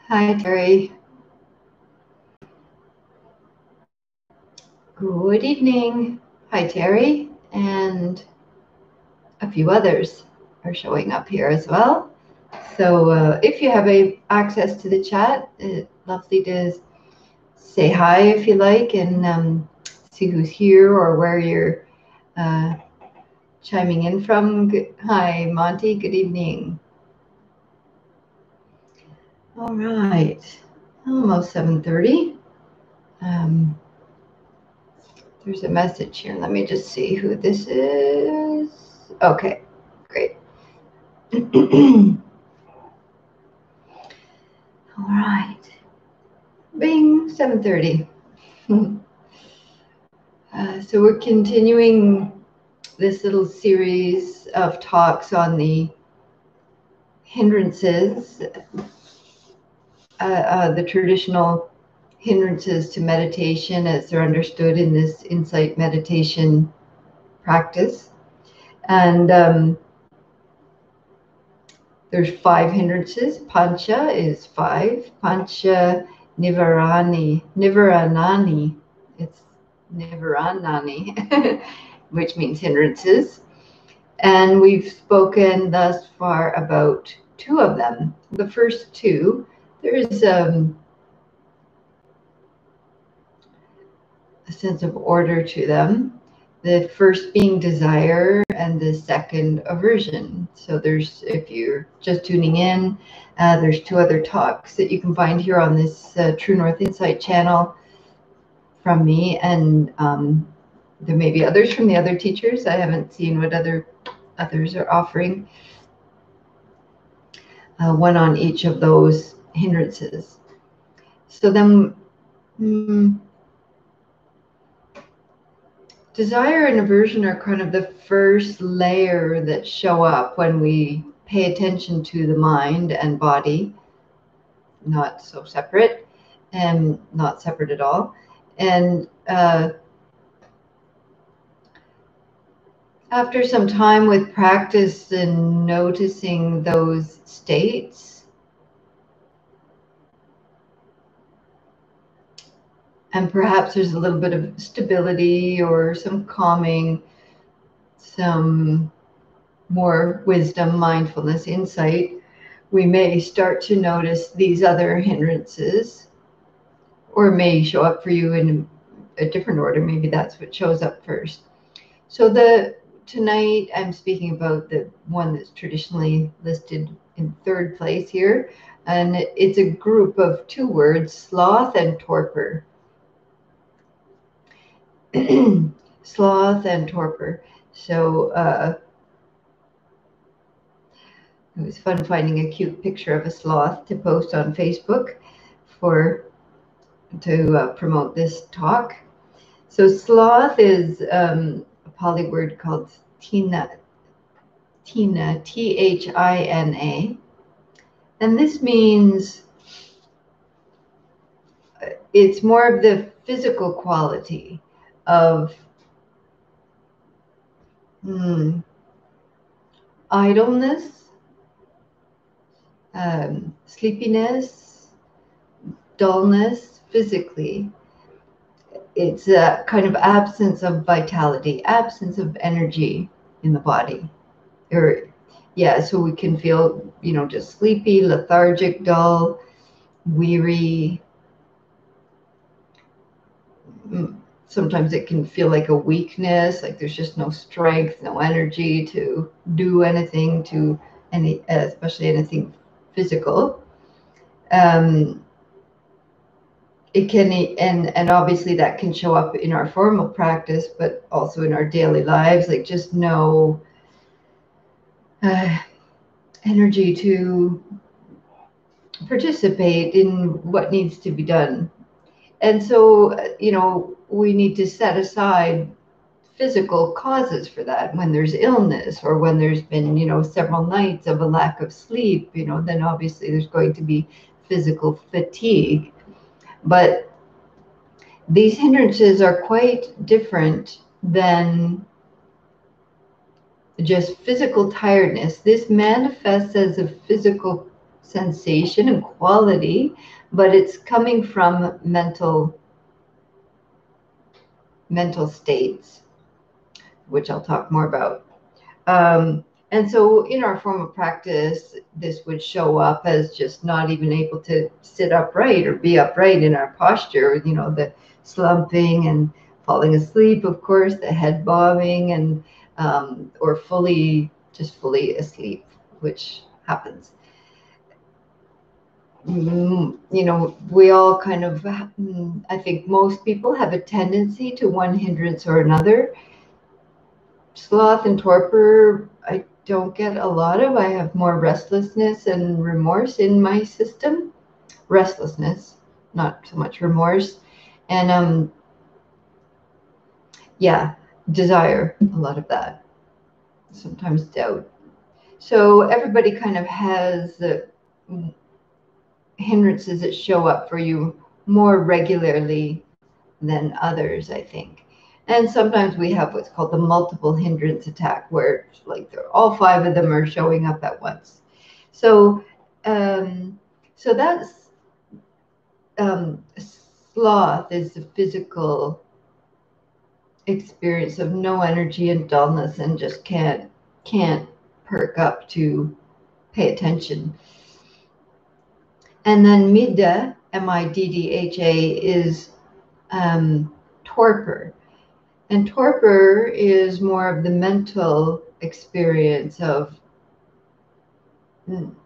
Hi, Terry. Good evening. Hi, Terry. And a few others are showing up here as well. So if you have access to the chat, it's lovely to say hi if you like and see who's here or where you're chiming in from. Hi, Monty. Good evening. All right. Almost 7:30. There's a message here. Let me just see who this is. Okay, great. All right. Bing, 7:30. So we're continuing this little series of talks on the hindrances, the traditional hindrances to meditation as they're understood in this insight meditation practice. And there's 5 hindrances. Pancha is 5. Pancha Nivaranani. It's Nivaranani, which means hindrances. And we've spoken thus far about 2 of them. The first 2, there's a sense of order to them. The first being desire and the second aversion. So there's, if you're just tuning in, there's 2 other talks that you can find here on this True North Insight channel from me. And there may be others from the other teachers. I haven't seen what others are offering. One on each of those hindrances. So then desire and aversion are kind of the first layer that show up when we pay attention to the mind and body, not so separate and not separate at all. And after some time with practice and noticing those states, and perhaps there's a little bit of stability or some calming, some more wisdom, mindfulness, insight, we may start to notice these other hindrances, or may show up for you in a different order. Maybe that's what shows up first. So tonight I'm speaking about the one that's traditionally listed in 3rd place here, and it's a group of 2 words, sloth and torpor. Sloth and torpor. So it was fun finding a cute picture of a sloth to post on Facebook to promote this talk. So sloth is a Pali word called Thina, Thina, and this means it's more of the physical quality of idleness, sleepiness, dullness physically. It's a kind of absence of vitality, absence of energy in the body. So we can feel, just sleepy, lethargic, dull, weary. Sometimes it can feel like a weakness, like there's just no strength, no energy to do anything, especially anything physical. It can, and obviously that can show up in our formal practice, but also in our daily lives, like just no energy to participate in what needs to be done. And so, we need to set aside physical causes for that. When there's illness or when there's been, several nights of a lack of sleep, then obviously there's going to be physical fatigue. But these hindrances are quite different than just physical tiredness. This manifests as a physical sensation and quality, but it's coming from mental states, which I'll talk more about. And so in our form of practice, this would show up as just not even able to sit upright or be upright in our posture, you know, the slumping and falling asleep, of course, the head bobbing, and or fully asleep, which happens. You know, we all kind of, I think most people have a tendency to one hindrance or another. Sloth and torpor, I don't get a lot of. I have more restlessness and remorse in my system. Restlessness, not so much remorse. And yeah, desire, a lot of that. Sometimes doubt. So everybody kind of has the hindrances that show up for you more regularly than others, I think. And sometimes we have what's called the multiple hindrance attack, where like all 5 of them are showing up at once. So, so that's sloth is the physical experience of no energy and dullness, and just can't perk up to pay attention. And then midda, M-I-D-D-H-A, is torpor. And torpor is more of the mental experience of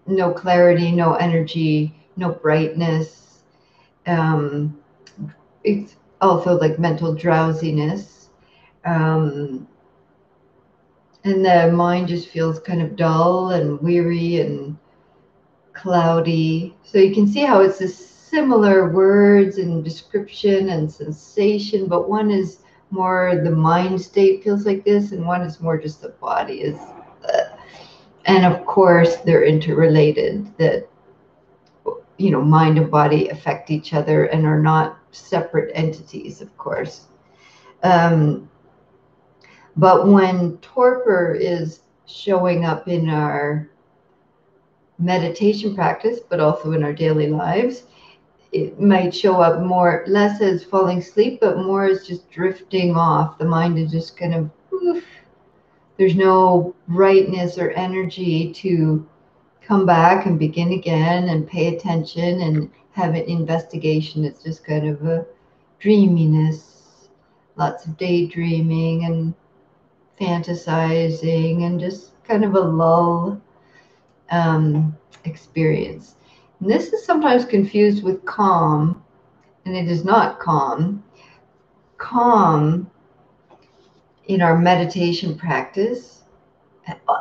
no clarity, no energy, no brightness. It's also like mental drowsiness. And the mind just feels kind of dull and weary and cloudy. So you can see how it's a similar words and description and sensation, but one is more the mind state feels like this, and one is more just the body is. And of course, they're interrelated. That, you know, mind and body affect each other and are not separate entities, of course. But when torpor is showing up in our meditation practice, but also in our daily lives, it might show up more, less as falling asleep, but more as just drifting off. The mind is just kind of, oof. There's no brightness or energy to come back and begin again and pay attention and have an investigation. It's just kind of a dreaminess, lots of daydreaming and fantasizing, and just kind of a lull experience. And this is sometimes confused with calm, and it is not calm. Calm in our meditation practice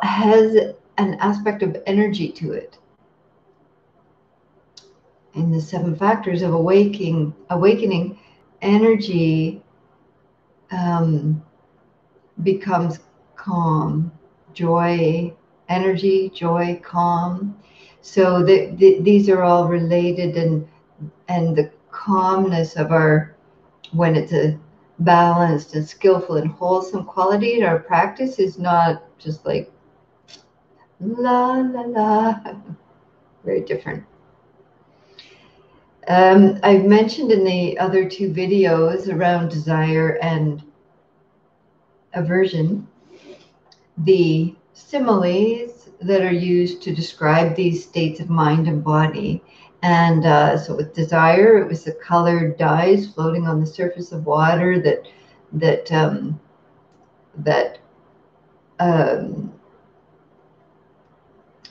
has an aspect of energy to it. In the 7 factors of awakening, energy becomes calm, joy, energy, joy, calm. So these are all related, and the calmness of our, when it's a balanced and skillful and wholesome quality in our practice, is not just like la la la, very different. I've mentioned in the other 2 videos around desire and aversion the similes that are used to describe these states of mind and body. And so with desire, it was the colored dyes floating on the surface of water that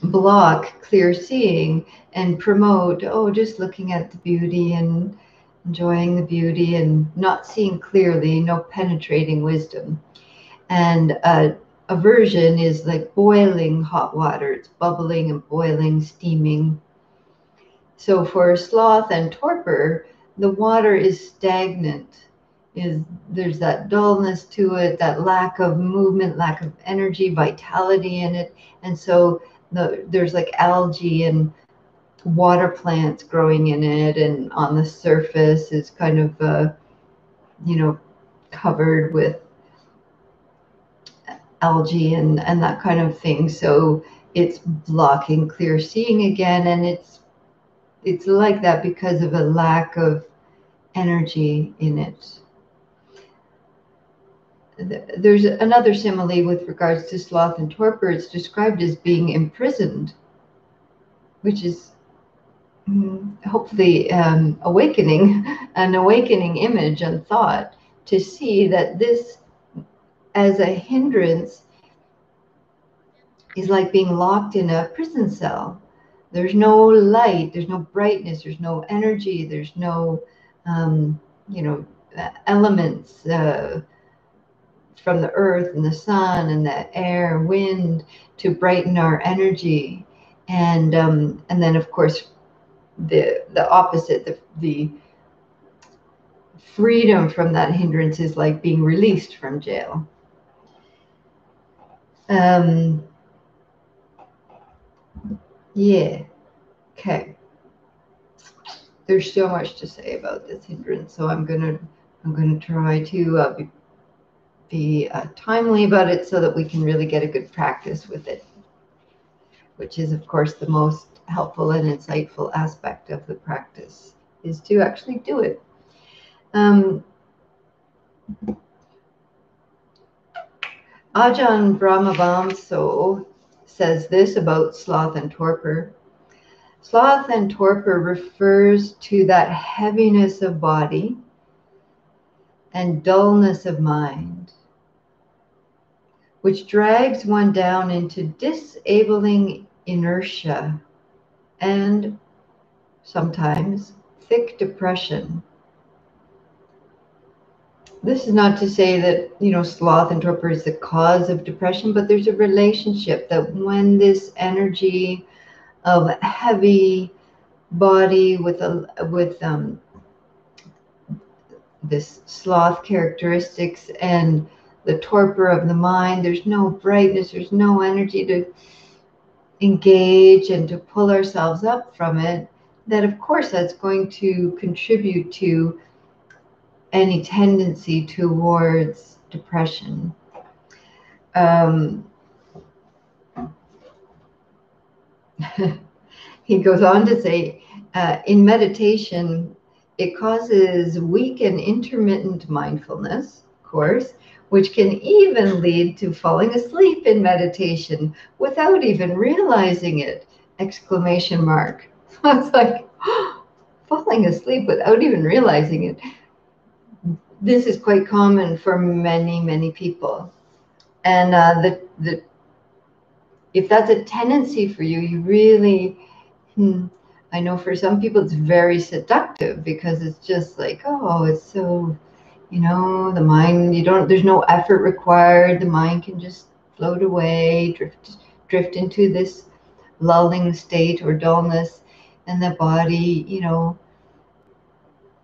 block clear seeing and promote, just looking at the beauty and enjoying the beauty and not seeing clearly, no penetrating wisdom. And aversion is like boiling hot water. It's bubbling and boiling, steaming. So for sloth and torpor, the water is stagnant. There's that dullness to it, that lack of movement, lack of energy, vitality in it. And so there's like algae and water plants growing in it, and on the surface is kind of covered with algae and that kind of thing. So it's blocking clear seeing again, and it's like that because of a lack of energy in it. There's another simile with regards to sloth and torpor. It's described as being imprisoned, which is hopefully an awakening image and thought, to see that this as a hindrance is like being locked in a prison cell. There's no light, there's no brightness, there's no energy, there's no elements from the earth and the sun and the air, wind, to brighten our energy. And then of course the opposite, the freedom from that hindrance is like being released from jail. Yeah. Okay. There's so much to say about this hindrance, so I'm gonna try to be timely about it so that we can really get a good practice with it, which is of course the most helpful and insightful aspect of the practice, is to actually do it. Ajahn Brahmavamso says this about sloth and torpor. Sloth and torpor refers to that heaviness of body and dullness of mind, which drags one down into disabling inertia and sometimes thick depression. This is not to say that, sloth and torpor is the cause of depression, but there's a relationship that when this energy of heavy body with this sloth characteristics and the torpor of the mind, there's no brightness, there's no energy to engage and to pull ourselves up from it, that of course that's going to contribute to any tendency towards depression. He goes on to say, in meditation, it causes weak and intermittent mindfulness, of course, which can even lead to falling asleep in meditation without even realizing it! Exclamation mark. It's like falling asleep without even realizing it. This is quite common for many, many people. And if that's a tendency for you, you really, I know for some people it's very seductive, because it's just like, oh, it's so, the mind, there's no effort required. The mind can just float away, drift into this lulling state or dullness. And the body,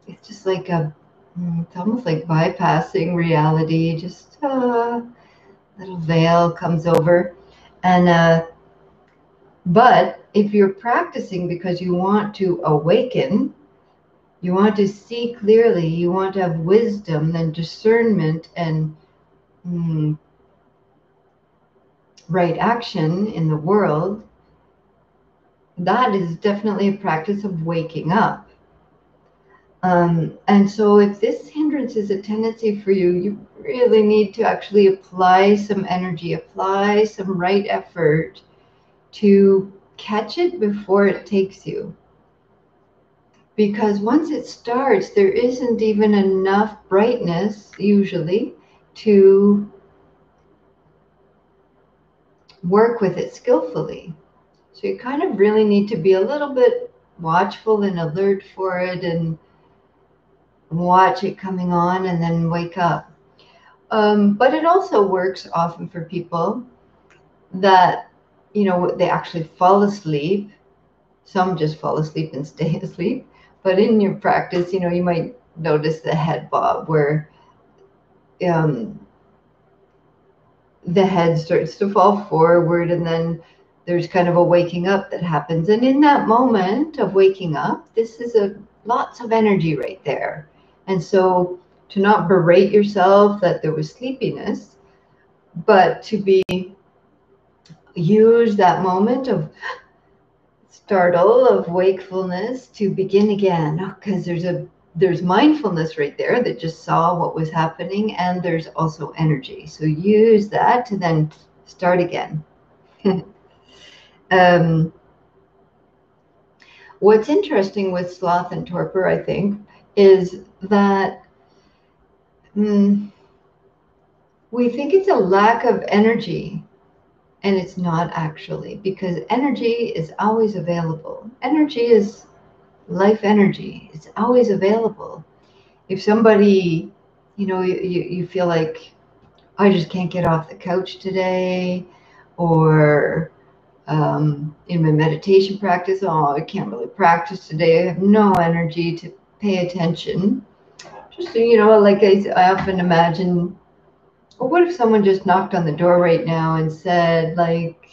it's just like it's almost like bypassing reality, just a little veil comes over. And but if you're practicing because you want to awaken, you want to see clearly, you want to have wisdom and discernment and right action in the world, that is definitely a practice of waking up. And so if this hindrance is a tendency for you, you really need to actually apply some energy, apply some right effort to catch it before it takes you. Because once it starts, there isn't even enough brightness, usually, to work with it skillfully. So you kind of really need to be a little bit watchful and alert for it, and watch it coming on and then wake up. But it also works often for people that, they actually fall asleep. Some just fall asleep and stay asleep. But in your practice, you might notice the head bob, where the head starts to fall forward, and then there's kind of a waking up that happens. And in that moment of waking up, this is lots of energy right there. And so to not berate yourself that there was sleepiness, but to be use that moment of startle, of wakefulness to begin again, because there's mindfulness right there that just saw what was happening, and there's also energy. So use that to then start again. What's interesting with sloth and torpor, I think, is that we think it's a lack of energy, and it's not actually, because energy is always available. Energy is life energy. It's always available. If somebody, you feel like, I just can't get off the couch today, or in my meditation practice, I can't really practice today. I have no energy to pay attention. Just, like I often imagine, well, what if someone just knocked on the door right now and said, like,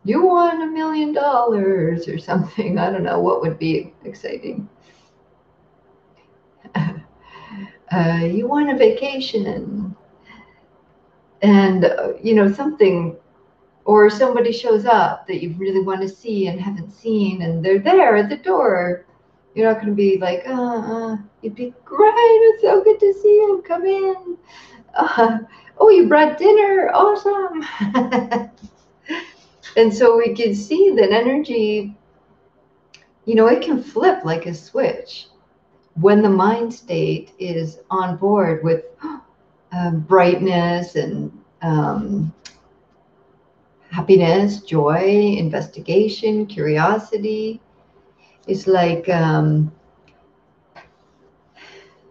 you won $1 million or something? I don't know what would be exciting. You won a vacation, and something, or somebody shows up that you really want to see and haven't seen, and they're there at the door. You're not going to be like, you'd be great. It's so good to see you. Come in. Oh, you brought dinner. Awesome. And so we can see that energy, it can flip like a switch when the mind state is on board with brightness and happiness, joy, investigation, curiosity. It's like, when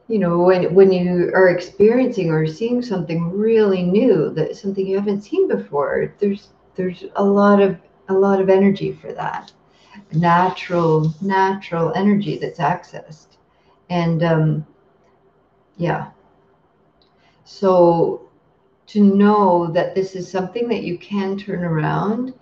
you are experiencing or seeing something really new, that something you haven't seen before, there's a lot of energy for that. Natural energy that's accessed. And yeah. So to know that this is something that you can turn around,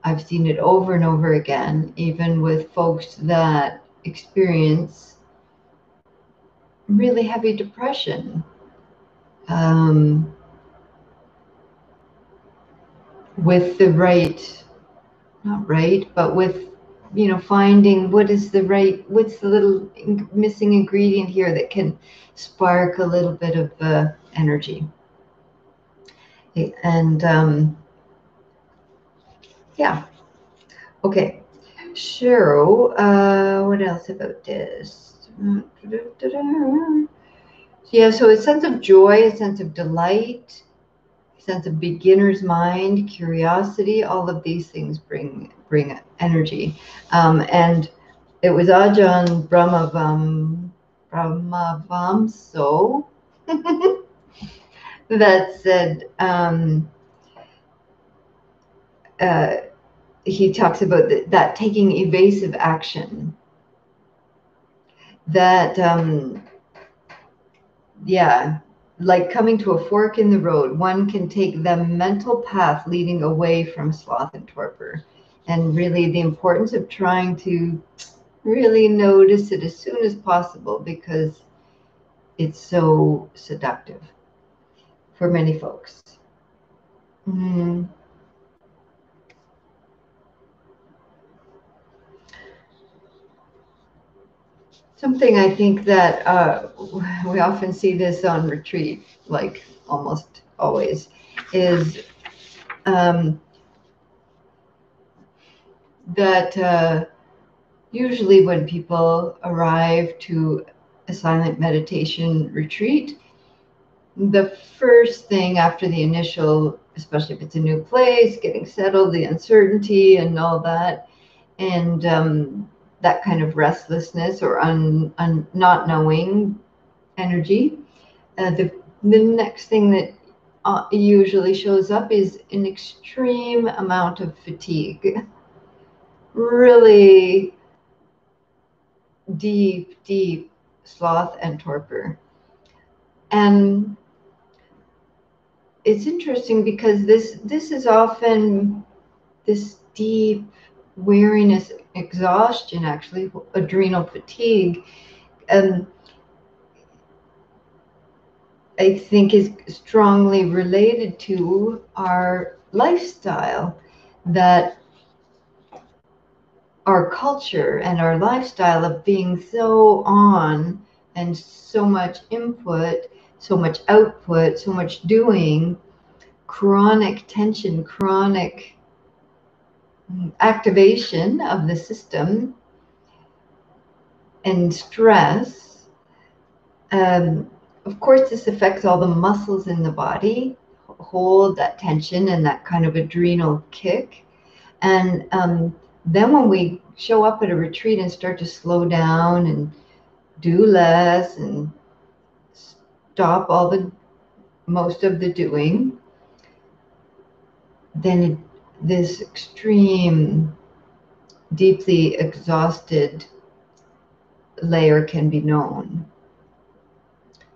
I've seen it over and over again, even with folks that experience really heavy depression. With the but with, finding what's the little missing ingredient here that can spark a little bit of energy. And yeah. Okay. So, what else about this? Yeah, so a sense of joy, a sense of delight, a sense of beginner's mind, curiosity, all of these things bring energy. And it was Ajahn Brahmavamso that said, he talks about that taking evasive action, that like coming to a fork in the road, one can take the mental path leading away from sloth and torpor. And really the importance of trying to really notice it as soon as possible, because it's so seductive for many folks. Something I think that we often see this on retreat, like almost always, is that usually when people arrive to a silent meditation retreat, the first thing after the initial, especially if it's a new place, getting settled, the uncertainty and all that, and that kind of restlessness or not knowing energy, the next thing that usually shows up is an extreme amount of fatigue. Really deep sloth and torpor. And it's interesting because this is often this deep weariness, exhaustion, actually, adrenal fatigue. I think is strongly related to our lifestyle, that our culture and our lifestyle of being so on and so much input, so much output, so much doing, chronic tension, chronic activation of the system and stress. Of course, this affects all the muscles in the body, hold that tension and that kind of adrenal kick. And then when we show up at a retreat and start to slow down and do less and stop most of the doing, then this extreme, deeply exhausted layer can be known.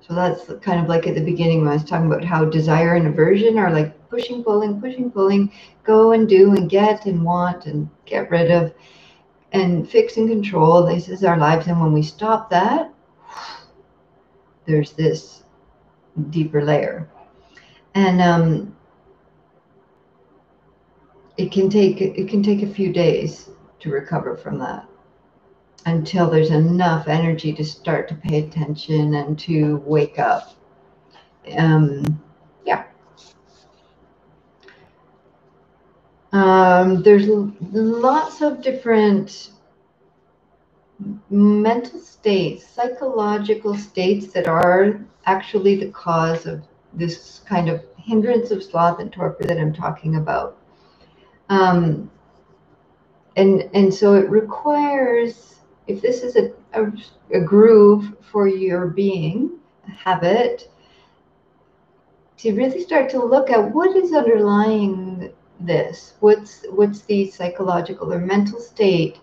So that's kind of like at the beginning when I was talking about how desire and aversion are like pushing, pulling, go and do and get and want and get rid of and fix and control. This is our lives. And when we stop that, there's this deeper layer. And it can take a few days to recover from that, until there's enough energy to start to pay attention and to wake up. There's lots of different mental states, psychological states that are actually the cause of this kind of hindrance of sloth and torpor that I'm talking about. And so it requires, if this is a groove for your being, a habit, to really start to look at what is underlying this. What's the psychological or mental state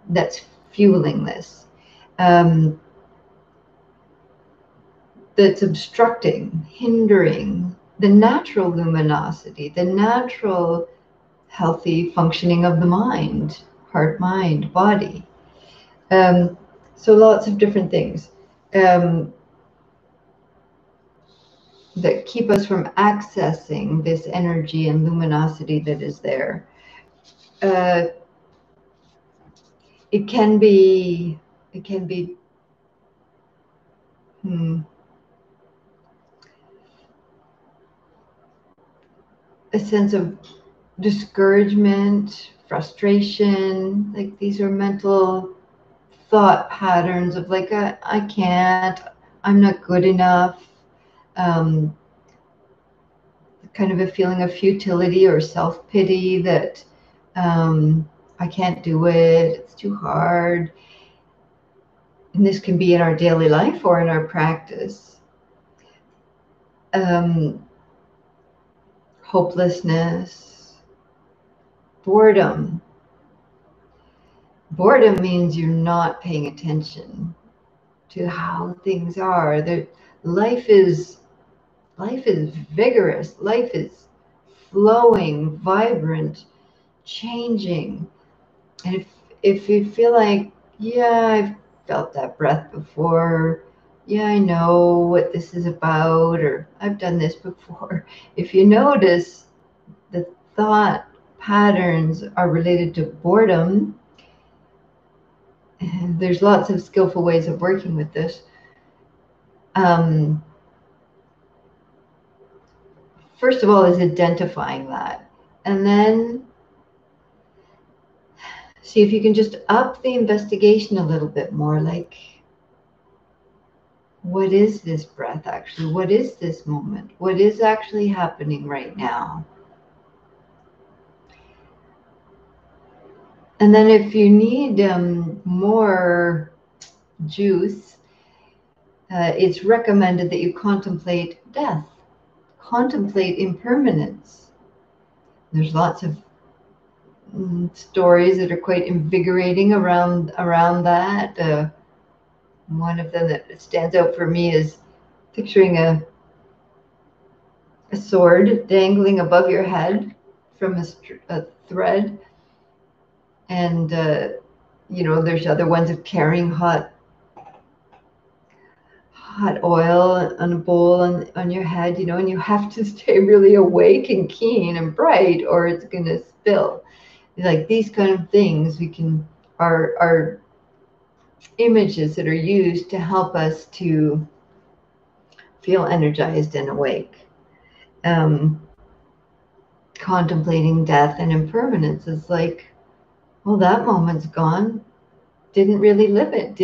that's fueling this, that's obstructing, hindering the natural luminosity, the natural healthy functioning of the mind, heart, mind, body. So lots of different things that keep us from accessing this energy and luminosity that is there. It can be a sense of discouragement, frustration. Like these are mental thought patterns of like, I can't, I'm not good enough. Kind of a feeling of futility or self-pity that I can't do it, it's too hard. And this can be in our daily life or in our practice. Hopelessness, boredom. Boredom means you're not paying attention to how things are. Life is vigorous. Life is flowing, vibrant, changing. And if you feel like, yeah, I've felt that breath before, yeah, I know what this is about, or I've done this before. If you notice the thought patterns are related to boredom, and there's lots of skillful ways of working with this. First of all is identifying that, and then see if you can just up the investigation a little bit more, like, what is this breath actually? What is this moment? What is actually happening right now? And then if you need more juice, it's recommended that you contemplate death, contemplate impermanence. There's lots of stories that are quite invigorating around that. One of them that stands out for me is picturing a sword dangling above your head from a thread, and there's other ones of carrying hot hot oil on a bowl on your head, and you have to stay really awake and keen and bright or it's going to spill. Like these kind of things are images that are used to help us to feel energized and awake. Contemplating death and impermanence is like, well, that moment's gone. Didn't really live it.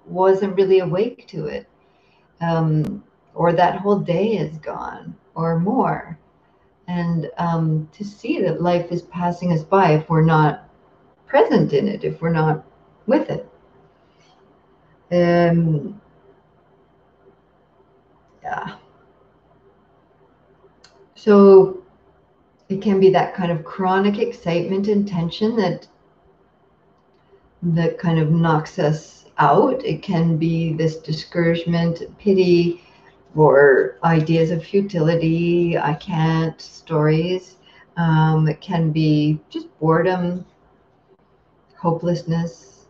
Wasn't really awake to it. Or that whole day is gone or more. And to see that life is passing us by if we're not present in it, if we're not with it. Yeah. So it can be that kind of chronic excitement and tension that kind of knocks us out. It can be this discouragement, pity, or ideas of futility, I can't stories. It can be just boredom, hopelessness.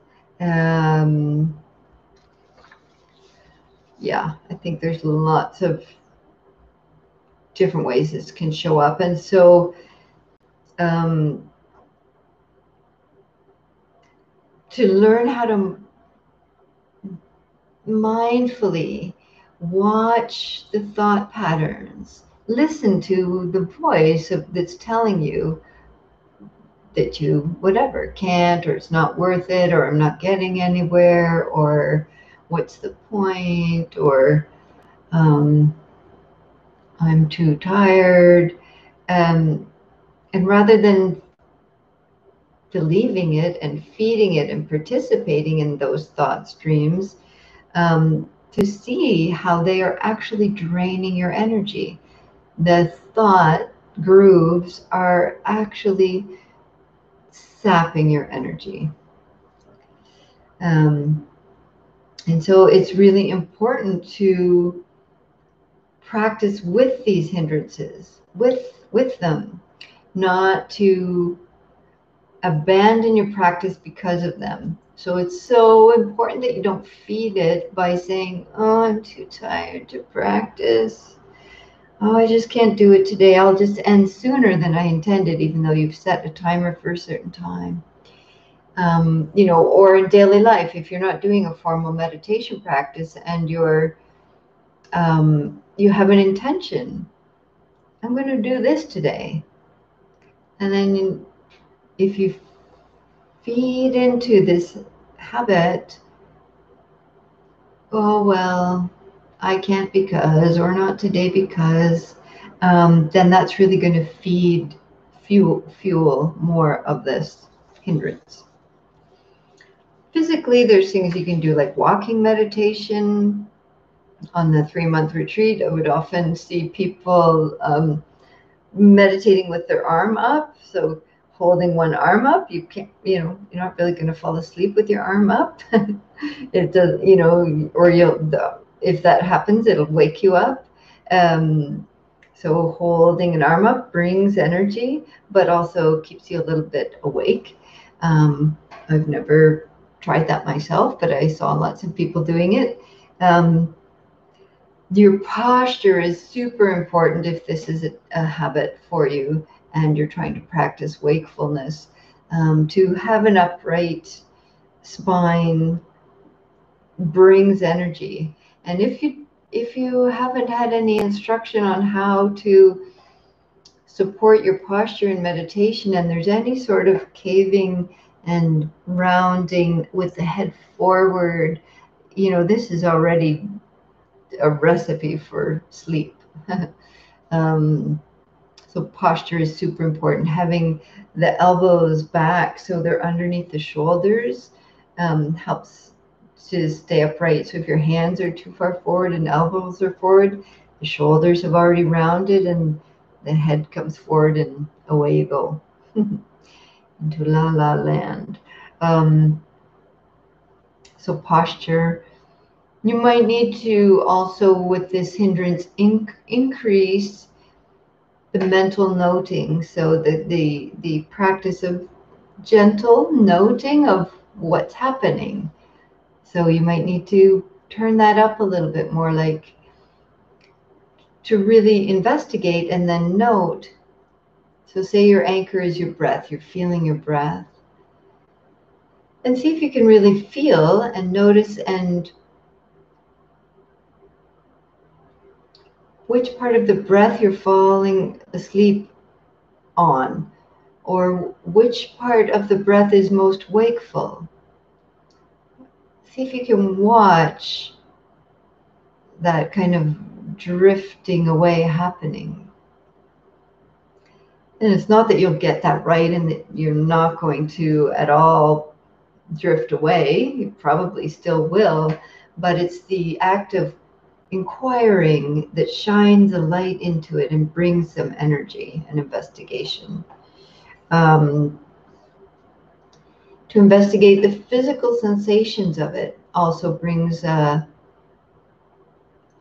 Yeah, I think there's lots of different ways this can show up. And so to learn how to mindfully watch the thought patterns, listen to the voice that's telling you that you whatever can't, or it's not worth it, or I'm not getting anywhere, or what's the point, or I'm too tired, and rather than believing it and feeding it and participating in those thought streams, to see how they are actually draining your energy. The thought grooves are actually sapping your energy. And so it's really important to practice with these hindrances, with them, not to abandon your practice because of them. So it's so important that you don't feed it by saying, oh, I'm too tired to practice. Oh, I just can't do it today. I'll just end sooner than I intended, even though you've set a timer for a certain time. Or in daily life, if you're not doing a formal meditation practice and you have an intention, I'm going to do this today. And then if you feed into this habit, oh, well, I can't because, or not today because, then that's really going to fuel more of this hindrance. Physically, there's things you can do like walking meditation. On the 3-month retreat, I would often see people meditating with their arm up. So holding one arm up, you can't, you're not really going to fall asleep with your arm up. It does, or if that happens, it'll wake you up. So holding an arm up brings energy, but also keeps you a little bit awake. I've never tried that myself, but I saw lots of people doing it. Your posture is super important if this is a habit for you and you're trying to practice wakefulness. To have an upright spine brings energy. And if you haven't had any instruction on how to support your posture in meditation, and there's any sort of caving and rounding with the head forward, this is already a recipe for sleep. So posture is super important. Having the elbows back so they're underneath the shoulders helps to stay upright. So if your hands are too far forward and elbows are forward, the shoulders have already rounded and the head comes forward and away you go into la la land. So posture. You might need to also, with this hindrance, increase the mental noting. So the practice of gentle noting of what's happening. So you might need to turn that up a little bit more, like to really investigate and then note. So say your anchor is your breath, you're feeling your breath. And see if you can really feel and notice and which part of the breath you're falling asleep on, or which part of the breath is most wakeful. See if you can watch that kind of drifting away happening. And it's not that you'll get that right and that you're not going to at all drift away. You probably still will, but it's the act of inquiring that shines a light into it and brings some energy and investigation. To investigate the physical sensations of it also brings a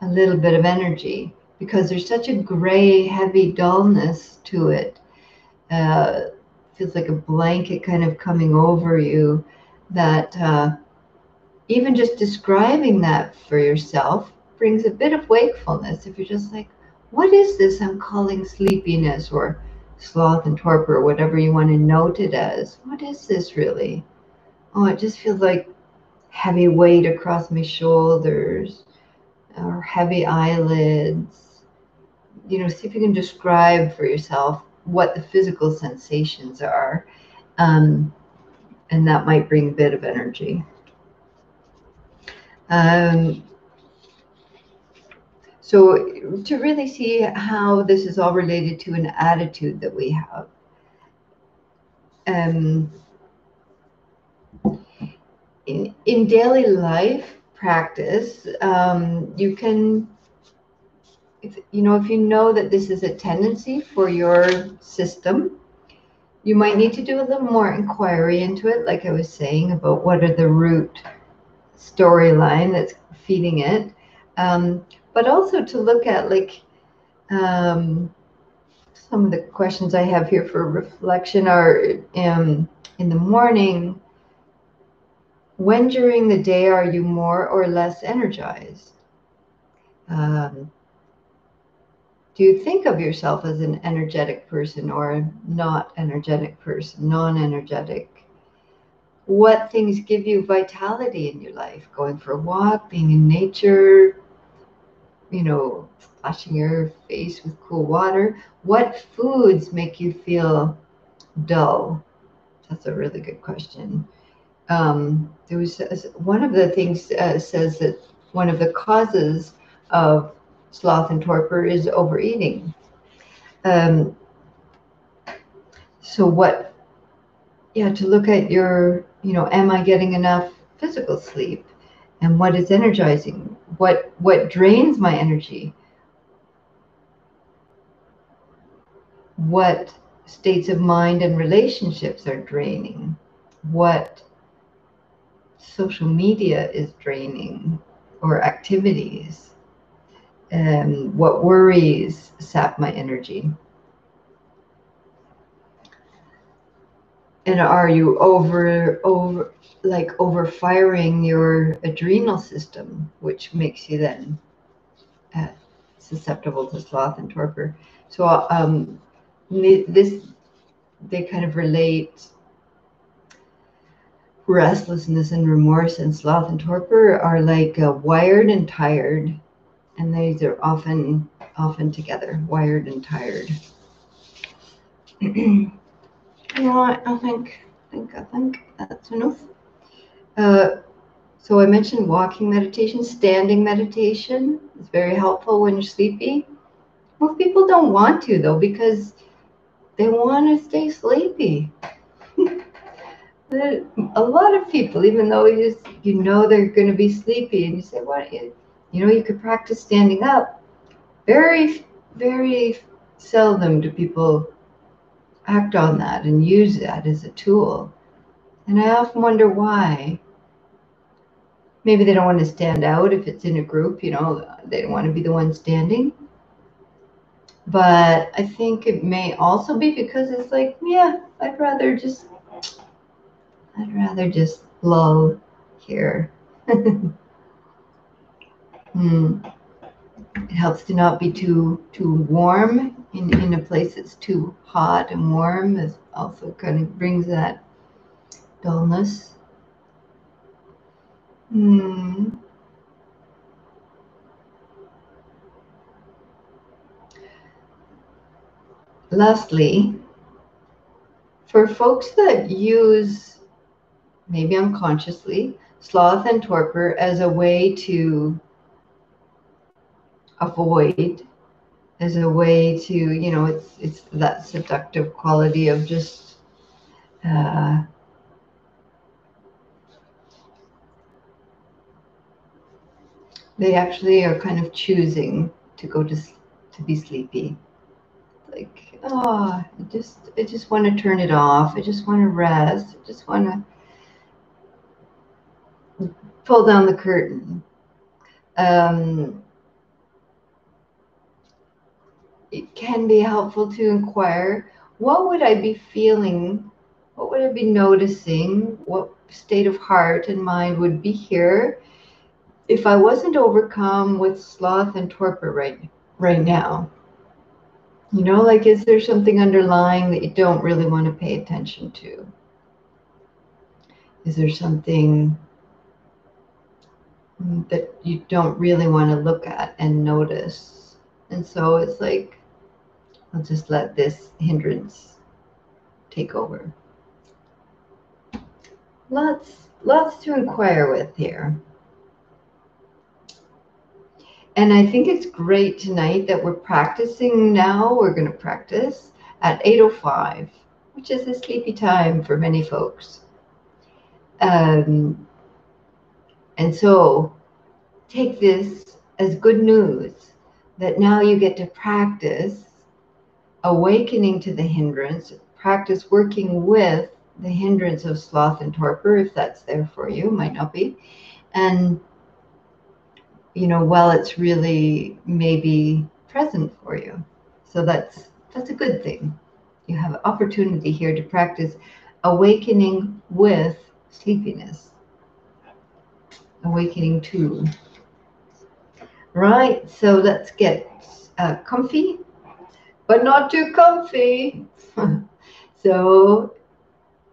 little bit of energy, because there's such a gray, heavy dullness to it. Feels like a blanket kind of coming over you, that even just describing that for yourself brings a bit of wakefulness. If you're just like, what is this I'm calling sleepiness or sloth and torpor, or whatever you want to note it as? What is this really? Oh, it just feels like heavy weight across my shoulders or heavy eyelids. You know, see if you can describe for yourself what the physical sensations are. And that might bring a bit of energy. So to really see how this is all related to an attitude that we have. In daily life practice, you can, if you know that this is a tendency for your system, you might need to do a little more inquiry into it, like I was saying, about what are the root storyline that's feeding it. But also to look at, like, some of the questions I have here for reflection are, in the morning, when during the day are you more or less energized? Do you think of yourself as an energetic person or a not energetic person, non-energetic? What things give you vitality in your life? Going for a walk, being in nature, splashing your face with cool water. What foods make you feel dull? That's a really good question. There was one of the things says that one of the causes of sloth and torpor is overeating. To look at your, am I getting enough physical sleep? And what is energizing? What drains my energy? What states of mind and relationships are draining? What social media is draining, or activities? What worries sap my energy? And are you overfiring your adrenal system, which makes you then susceptible to sloth and torpor? So they kind of relate restlessness and remorse and sloth and torpor are like wired and tired, and these are often together, wired and tired. You know what? I think that's enough. So I mentioned walking meditation, standing meditation is very helpful when you're sleepy. Most people don't want to, though, because they want to stay sleepy. A lot of people, even though you know they're going to be sleepy, and you say, "What? You could practice standing up." Very, very seldom do people act on that and use that as a tool. And I often wonder why. Maybe they don't want to stand out if it's in a group, they don't want to be the one standing. But I think it may also be because it's like, yeah, I'd rather just lull here. It helps to not be too warm in a place that's too hot and warm. It also kind of brings that dullness. Lastly, for folks that use, maybe unconsciously, sloth and torpor as a way to avoid, as a way to, it's that seductive quality of just they actually are kind of choosing to go to be sleepy. Like, oh, I just want to turn it off. I just want to rest. I just want to pull down the curtain. It can be helpful to inquire, what would I be feeling? What would I be noticing? What state of heart and mind would be here if I wasn't overcome with sloth and torpor right now? Like, is there something underlying that you don't really want to pay attention to? Is there something that you don't really want to look at and notice? And so it's like, I'll just let this hindrance take over. Lots to inquire with here. And I think it's great tonight that we're practicing now. We're going to practice at 8:05, which is a sleepy time for many folks. And so take this as good news that now you get to practice awakening to the hindrance, practice working with the hindrance of sloth and torpor, if that's there for you, might not be. And, while it's really maybe present for you. So that's a good thing. You have an opportunity here to practice awakening with sleepiness. Awakening to. Right, so let's get comfy, but not too comfy. So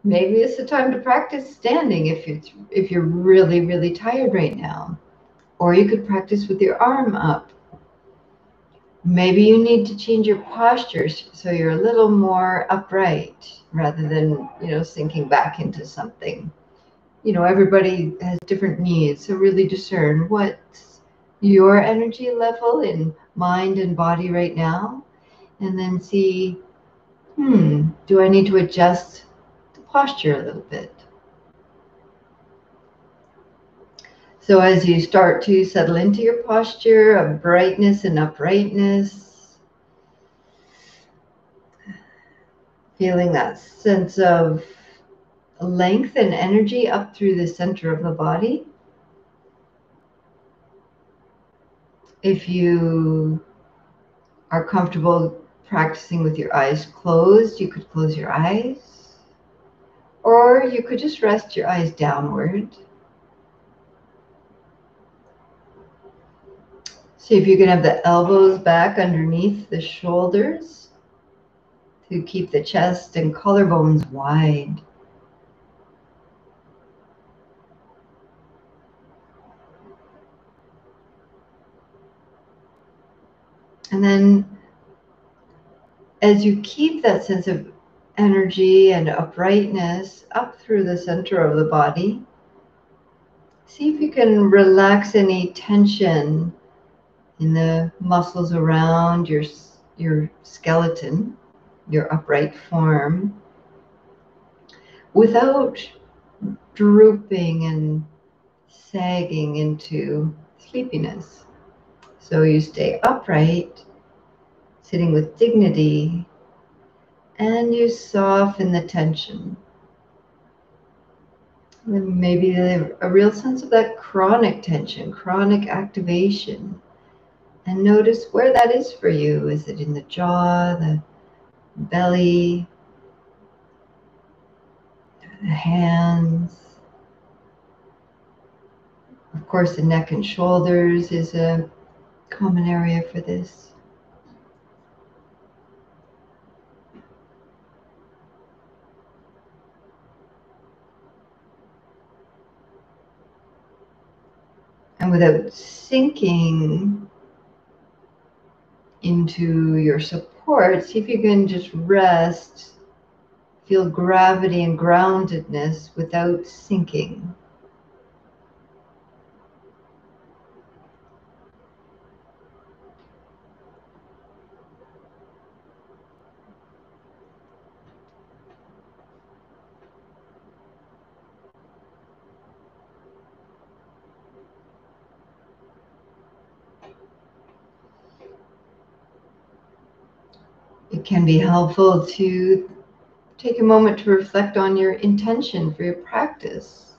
maybe it's the time to practice standing if you're really, really tired right now. Or you could practice with your arm up. Maybe you need to change your posture so you're a little more upright rather than, sinking back into something. Everybody has different needs, so really discern what's your energy level in mind and body right now, and then see, do I need to adjust the posture a little bit? So as you start to settle into your posture of brightness and uprightness, feeling that sense of length and energy up through the center of the body. If you are comfortable practicing with your eyes closed, you could close your eyes, or you could just rest your eyes downward. See if you can have the elbows back underneath the shoulders to keep the chest and collarbones wide. And then as you keep that sense of energy and uprightness up through the center of the body, see if you can relax any tension in the muscles around your skeleton, your upright form, without drooping and sagging into sleepiness. So you stay upright, sitting with dignity, and you soften the tension. And maybe a real sense of that chronic tension, chronic activation. And notice where that is for you. Is it in the jaw, the belly, the hands, Of course, the neck and shoulders is a common area for this. And without sinking into your support, see if you can just rest, feel gravity and groundedness without sinking. It can be helpful to take a moment to reflect on your intention for your practice.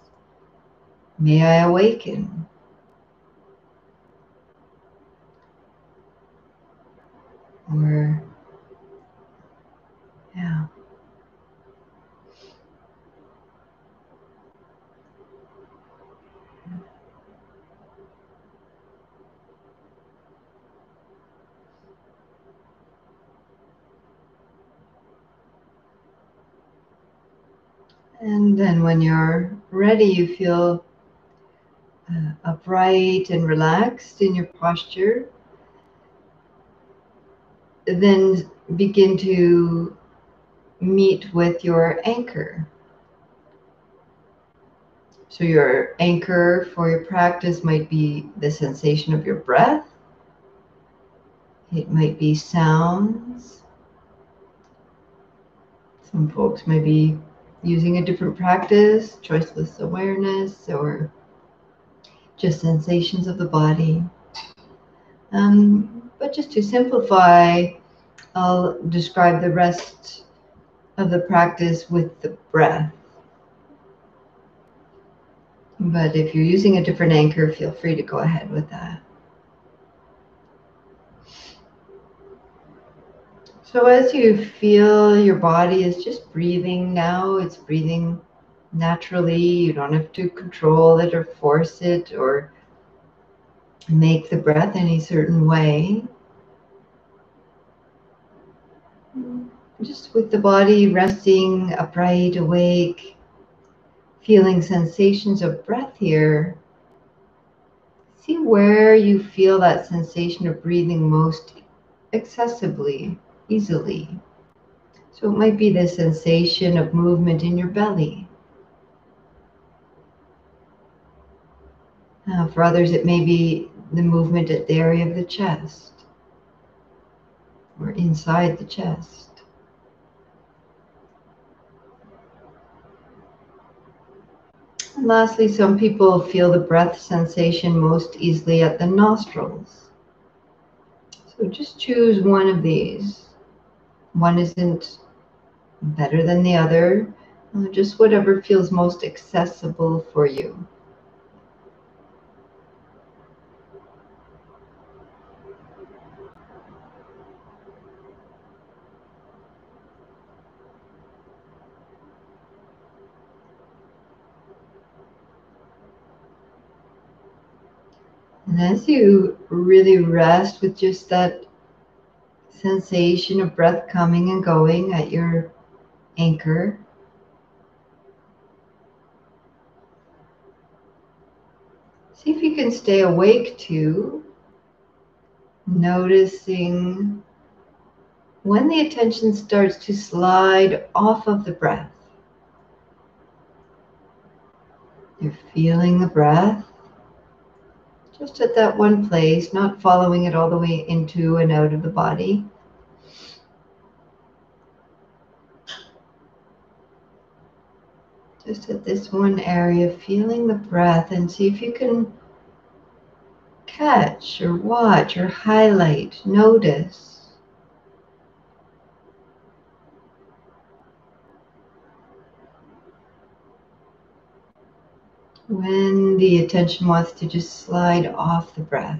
May I awaken? Or, yeah. And then when you're ready, you feel upright and relaxed in your posture. Then begin to meet with your anchor. So your anchor for your practice might be the sensation of your breath. It might be sounds. Some folks may be using a different practice, choiceless awareness, or just sensations of the body. But just to simplify, I'll describe the rest of the practice with the breath. But if you're using a different anchor, feel free to go ahead with that. So as you feel your body is just breathing now, it's breathing naturally. You don't have to control it or force it or make the breath any certain way. Just with the body resting upright, awake, feeling sensations of breath here. See where you feel that sensation of breathing most accessibly, easily. So it might be the sensation of movement in your belly. For others, it may be the movement at the area of the chest or inside the chest. And lastly, some people feel the breath sensation most easily at the nostrils. So just choose one of these. One isn't better than the other, just whatever feels most accessible for you. And as you really rest with just that sensation of breath coming and going at your anchor, see if you can stay awake too, noticing when the attention starts to slide off of the breath. You're feeling the breath just at that one place, not following it all the way into and out of the body. Just at this one area, feeling the breath, and see if you can catch or watch or highlight, notice when the attention wants to just slide off the breath.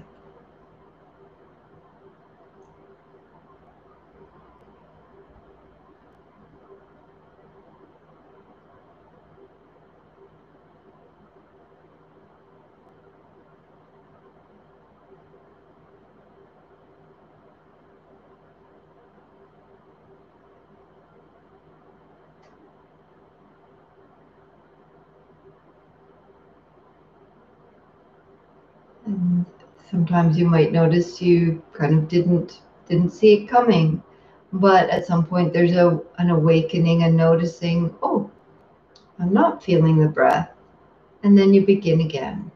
Sometimes you might notice you kind of didn't see it coming, but at some point there's an awakening and noticing, oh, I'm not feeling the breath, and then you begin again.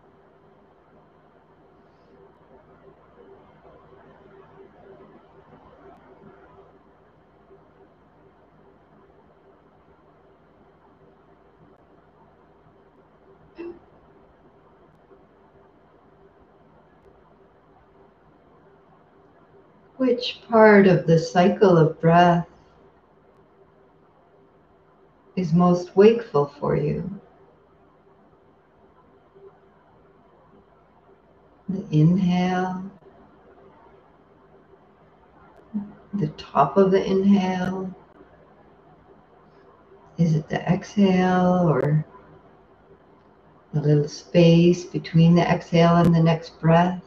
Which part of the cycle of breath is most wakeful for you? The inhale, the top of the inhale? Is it the exhale, or a little space between the exhale and the next breath?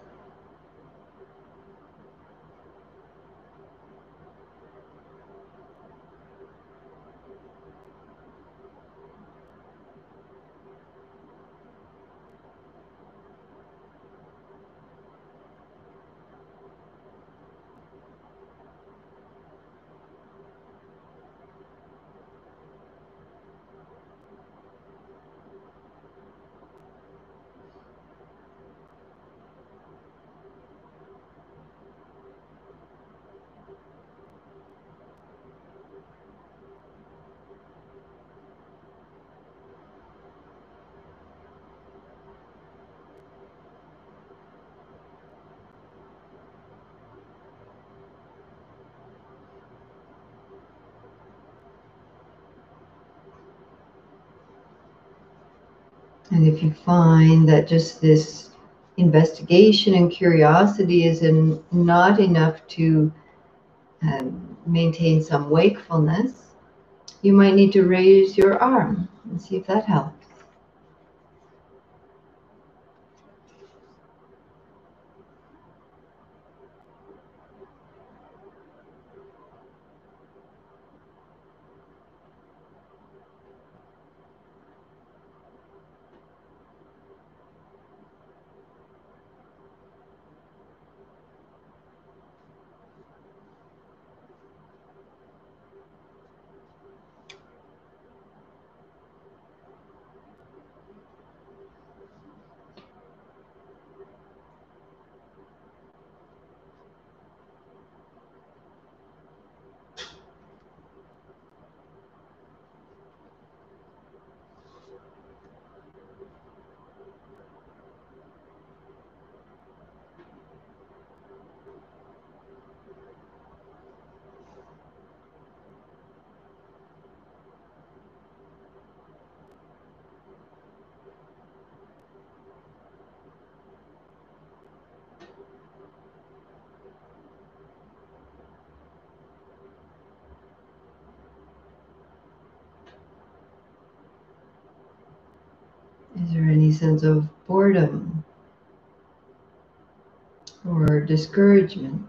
And if you find that just this investigation and curiosity is not enough to maintain some wakefulness, you might need to raise your arm and see if that helps. Is there any sense of boredom or discouragement?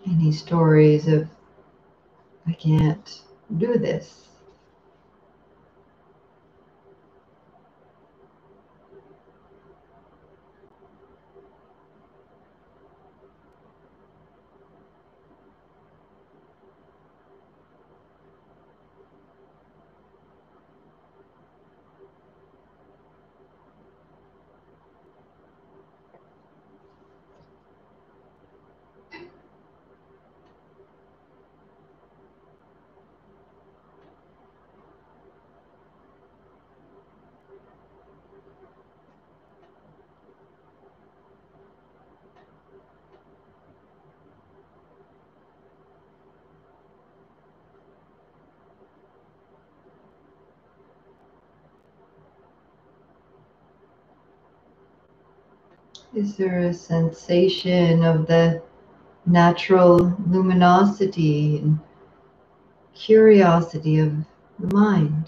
Any stories of, I can't do this? Is there a sensation of the natural luminosity and curiosity of the mind?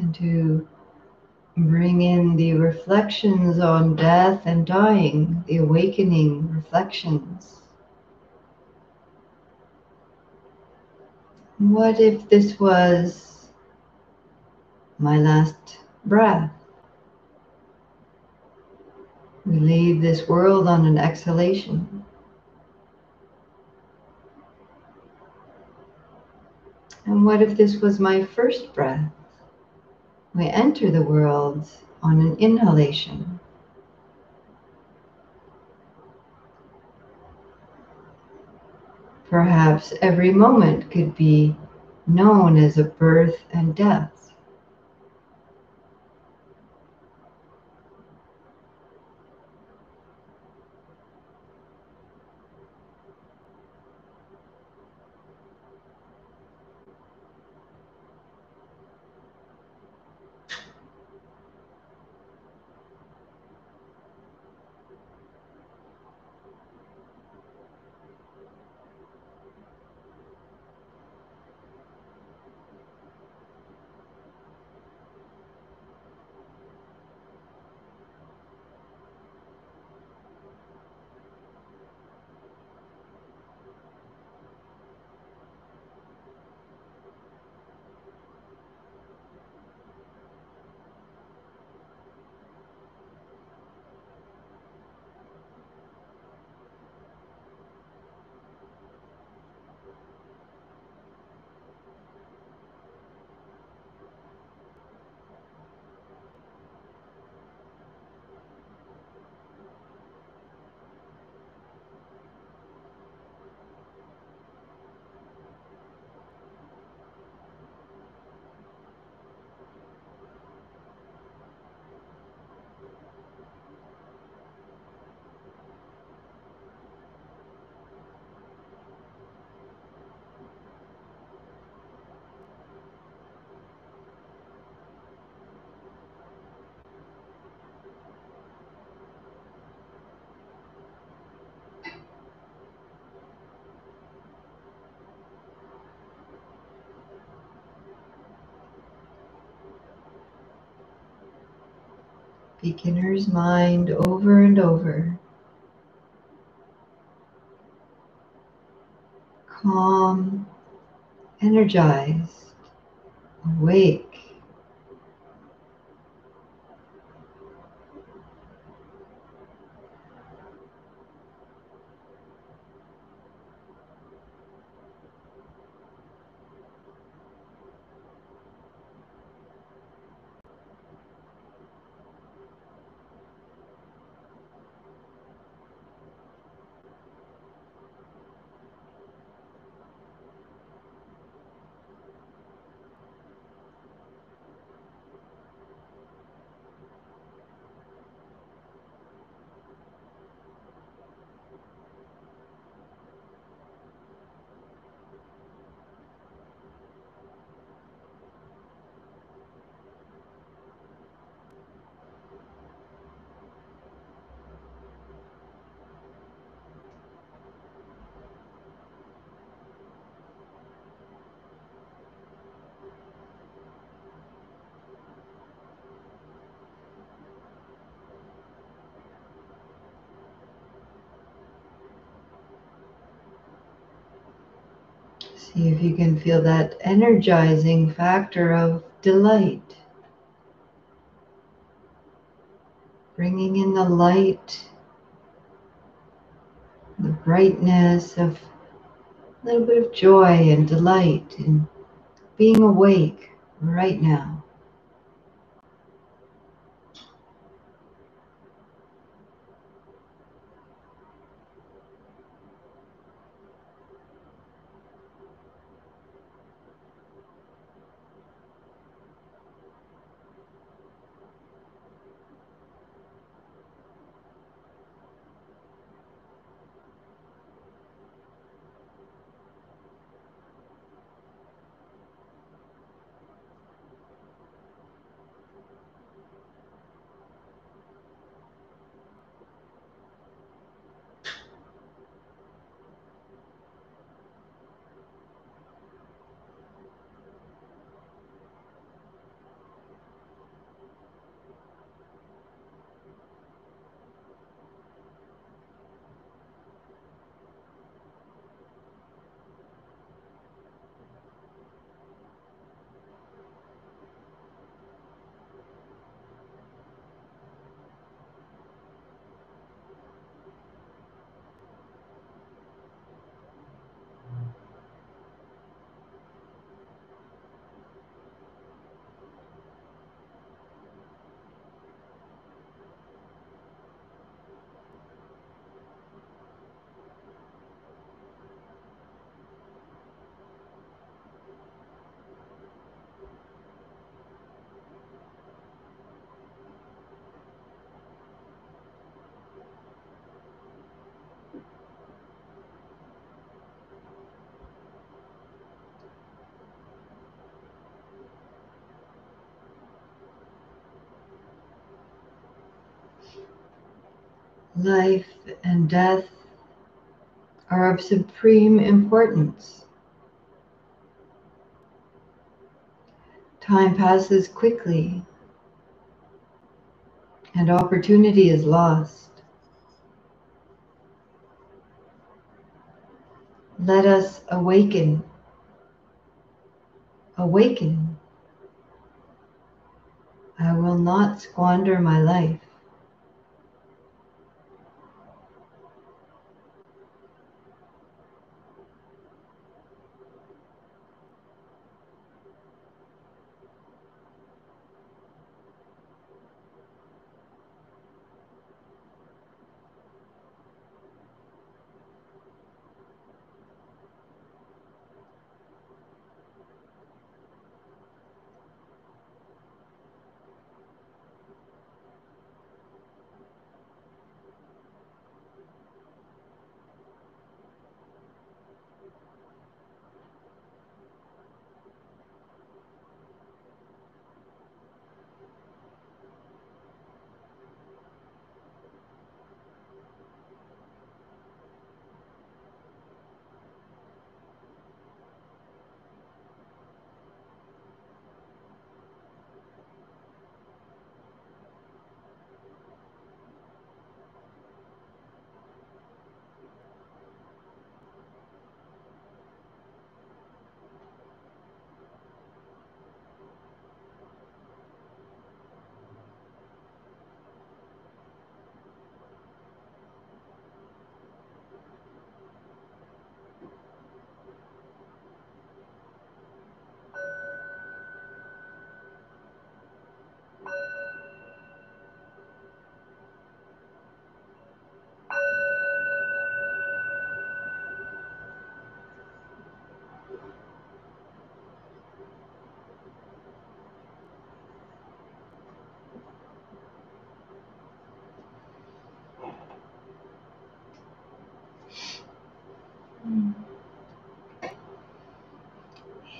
and to bring in the reflections on death and dying, the awakening reflections. What if this was my last breath? We leave this world on an exhalation. And what if this was my first breath? We enter the world on an inhalation. Perhaps every moment could be known as a birth and death. Beginner's mind over and over. Calm, energized, awake. See if you can feel that energizing factor of delight. Bringing in the light, the brightness of a little bit of joy and delight in being awake right now. Life and death are of supreme importance. Time passes quickly and opportunity is lost. Let us awaken. Awaken. I will not squander my life.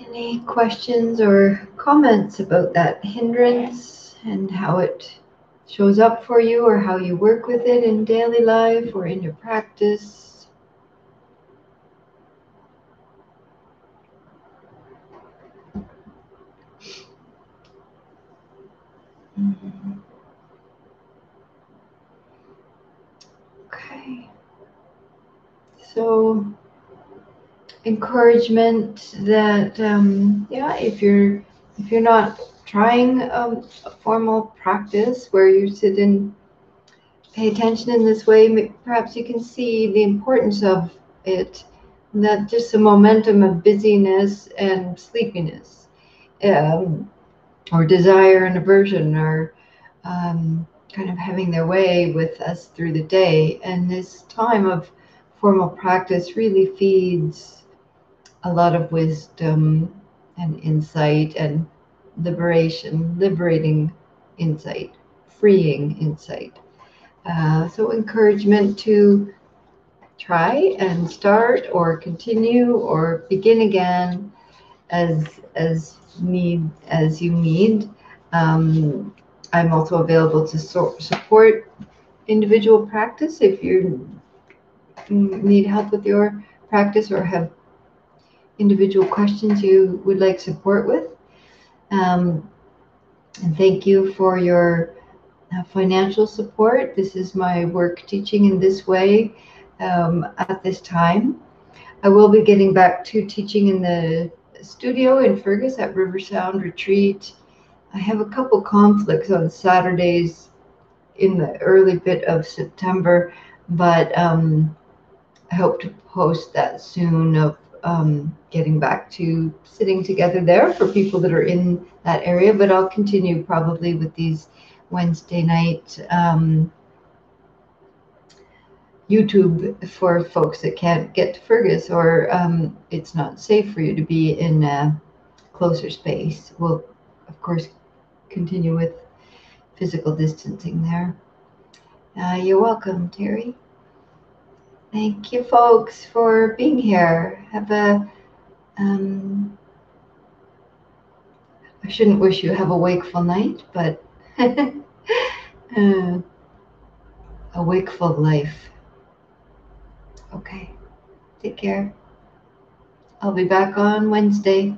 Any questions or comments about that hindrance and how it shows up for you, or how you work with it in daily life or in your practice? Okay. So encouragement that if you're not trying a formal practice where you sit and pay attention in this way, perhaps you can see the importance of it, not just the momentum of busyness and sleepiness, or desire and aversion are kind of having their way with us through the day. And this time of formal practice really feeds a lot of wisdom and insight and liberating insight, freeing insight. So encouragement to try and start or continue or begin again as you need. Um, I'm also available to support individual practice if you need help with your practice or have individual questions you would like support with. And thank you for your financial support. This is my work teaching in this way at this time. I will be getting back to teaching in the studio in Fergus at River Sound Retreat. I have a couple conflicts on Saturdays in the early bit of September, but I hope to post that soon of getting back to sitting together there for people that are in that area. But I'll continue probably with these Wednesday night YouTube for folks that can't get to Fergus, or it's not safe for you to be in a closer space. We'll, of course, continue with physical distancing there. You're welcome, Terry. Thank you, folks, for being here. Have a, I shouldn't wish you have a wakeful night, but a wakeful life. Okay, take care. I'll be back on Wednesday.